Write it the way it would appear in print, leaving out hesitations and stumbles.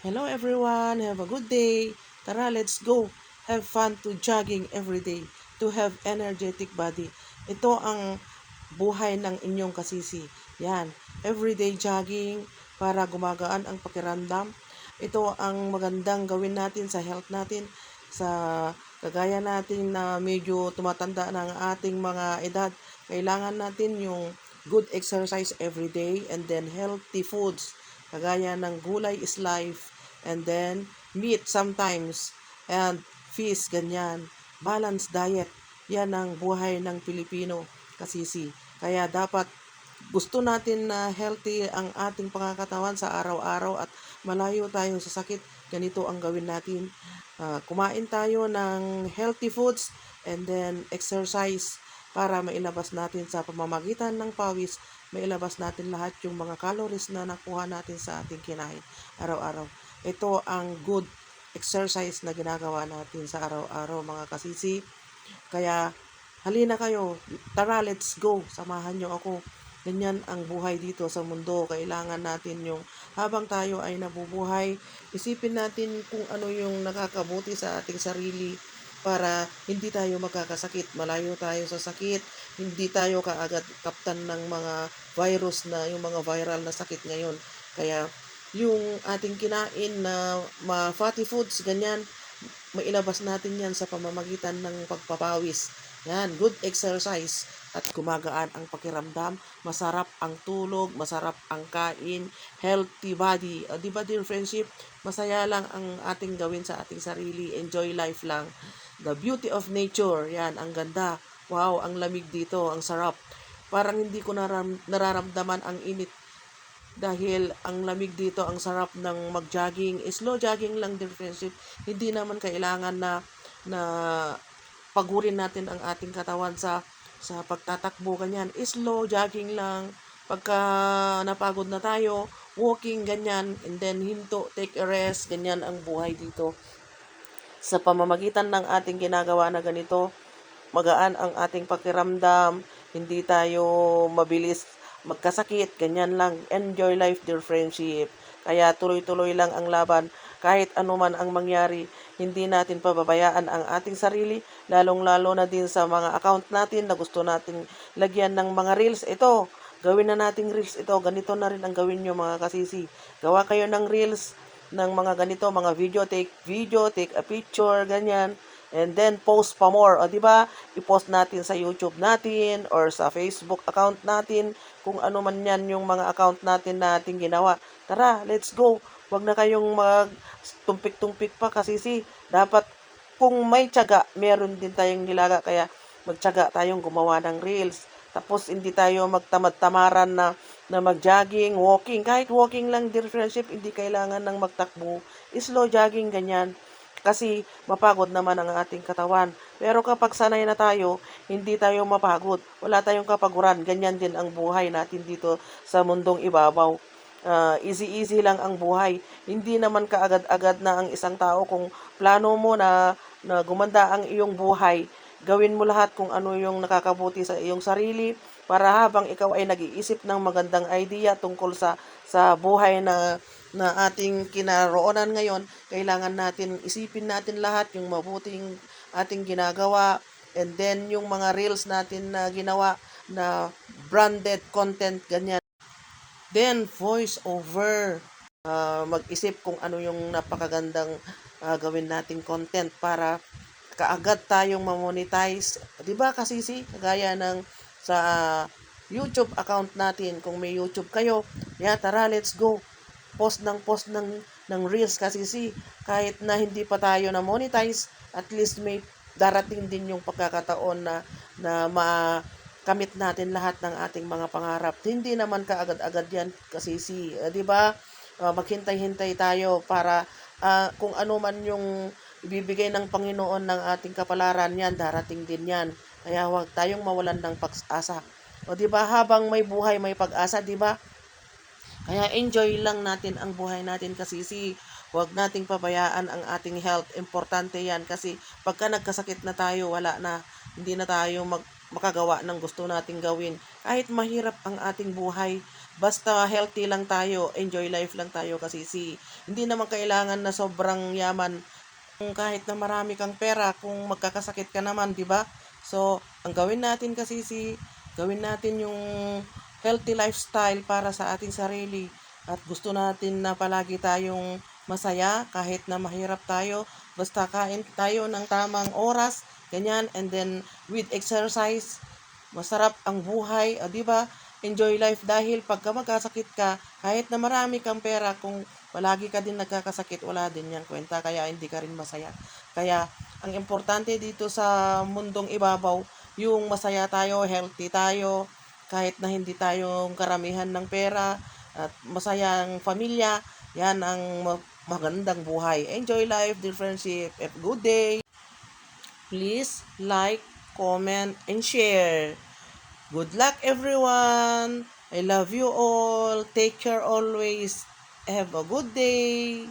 Hello everyone, have a good day. Tara, let's go. Have fun to jogging every day to have energetic body. Ito ang buhay ng inyong kasisi. Yan, everyday jogging para gumagaan ang pakiramdam. Ito ang magandang gawin natin sa health natin, sa kagaya natin na medyo tumatanda na ang ating mga edad. Kailangan natin yung good exercise every day and then healthy foods kagaya ng gulay is life, and then meat sometimes, and fish, ganyan. Balanced diet, yan ang buhay ng Pilipino kasisi. Kaya dapat gusto natin na healthy ang ating pangakatawan sa araw-araw at malayo tayo sa sakit. Ganito ang gawin natin. Kumain tayo ng healthy foods and then exercise para mailabas natin sa pamamagitan ng pawis, mailabas natin lahat yung mga calories na nakuha natin sa ating kinain araw-araw. Ito ang good exercise na ginagawa natin sa araw-araw mga kasisi. Kaya halina kayo, tara let's go, samahan nyo ako. Ganyan ang buhay dito sa mundo. Kailangan natin yung habang tayo ay nabubuhay, isipin natin kung ano yung nakakabuti sa ating sarili para hindi tayo magkakasakit, malayo tayo sa sakit, hindi tayo kaagad kaptan ng mga virus na yung mga viral na sakit ngayon. Kaya yung ating kinain na fatty foods, ganyan, mailabas natin yan sa pamamagitan ng pagpapawis. Yan, good exercise at gumagaan ang pakiramdam, masarap ang tulog, masarap ang kain, healthy body. Di ba dear friendship, masaya lang ang ating gawin sa ating sarili, enjoy life lang. The beauty of nature, yan, ang ganda. Wow, ang lamig dito, ang sarap. Parang hindi ko nararamdaman ang init dahil ang lamig dito, ang sarap ng mag-jogging. Slow jogging lang din friendship. Hindi naman kailangan na pagurin natin ang ating katawan sa pagtatakbo ganyan. Slow jogging lang. Pagka napagod na tayo, walking ganyan, and then hinto, take a rest, ganyan ang buhay dito. Sa pamamagitan ng ating ginagawa na ganito, magaan ang ating pakiramdam, hindi tayo mabilis magkasakit, ganyan lang. Enjoy life, dear friendship. Kaya tuloy-tuloy lang ang laban. Kahit anuman ang mangyari, hindi natin pababayaan ang ating sarili, lalong-lalo na din sa mga account natin na gusto natin lagyan ng mga reels. Ito, gawin na nating reels ito. Ganito na rin ang gawin nyo mga kasisi. Gawa kayo ng reels ng mga ganito, mga video, take a picture, ganyan. And then post pa more. O di ba? I-post natin sa YouTube natin or sa Facebook account natin kung ano man yan yung mga account natin na ating ginawa. Tara, let's go. Huwag na kayong mag tumpik-tumpik pa kasi dapat kung may tiyaga, meron din tayong nilaga kaya magtiyaga tayong gumawa ng reels. Tapos hindi tayo magtamad-tamaran na mag-jogging, walking. Kahit walking lang, dear friendship, hindi kailangan ng magtakbo. Slow jogging, ganyan kasi mapagod naman ang ating katawan. Pero kapag sanay na tayo, hindi tayo mapagod. Wala tayong kapaguran. Ganyan din ang buhay natin dito sa mundong ibabaw. Easy-easy lang ang buhay. Hindi naman kaagad-agad na ang isang tao kung plano mo na gumanda ang iyong buhay. Gawin mo lahat kung ano yung nakakabuti sa iyong sarili para habang ikaw ay nag-iisip ng magandang idea tungkol sa buhay na ating kinaroonan ngayon, kailangan natin isipin natin lahat yung mabuting ating ginagawa, and then yung mga reels natin na ginawa na branded content ganyan. Then voice over, mag-isip kung ano yung napakagandang gawin nating content para kaagad tayong ma-monetize. 'Di ba kasi kagaya ng sa YouTube account natin, kung may YouTube kayo, tara let's go. Post ng reels kasi kahit na hindi pa tayo na monetize, at least may darating din yung pagkakataon na makamit natin lahat ng ating mga pangarap. Hindi naman kaagad-agad yan kasi 'di ba? Maghintay-hintay tayo para kung ano man yung ibibigay ng Panginoon ng ating kapalaran, yan darating din yan. Kaya huwag tayong mawalan ng pag-asa. O di ba, habang may buhay may pag-asa, di ba? Kaya enjoy lang natin ang buhay natin kasi huwag nating pabayaan ang ating health. Importante yan kasi pagka nagkasakit na tayo, wala na. Hindi na tayo makagawa ng gusto nating gawin. Kahit mahirap ang ating buhay, Basta healthy lang tayo, enjoy life lang tayo kasi hindi naman kailangan na sobrang yaman. Kung kahit na marami kang pera, kung magkakasakit ka naman, di ba? So, ang gawin natin kasi gawin natin yung healthy lifestyle para sa ating sarili. At gusto natin na palagi tayong masaya kahit na mahirap tayo. Basta kain tayo ng tamang oras, ganyan, and then with exercise, masarap ang buhay, di ba? Enjoy life dahil pagka magkasakit ka, kahit na marami kang pera, kung palagi ka din nagkakasakit, wala din yan kwenta, kaya hindi ka rin masaya. Kaya, ang importante dito sa mundong ibabaw, yung masaya tayo, healthy tayo, kahit na hindi tayong karamihan ng pera, at masayang pamilya, yan ang magandang buhay. Enjoy life, dear friendship. Have a good day. Please like, comment, and share. Good luck, everyone. I love you all. Take care always. Have a good day.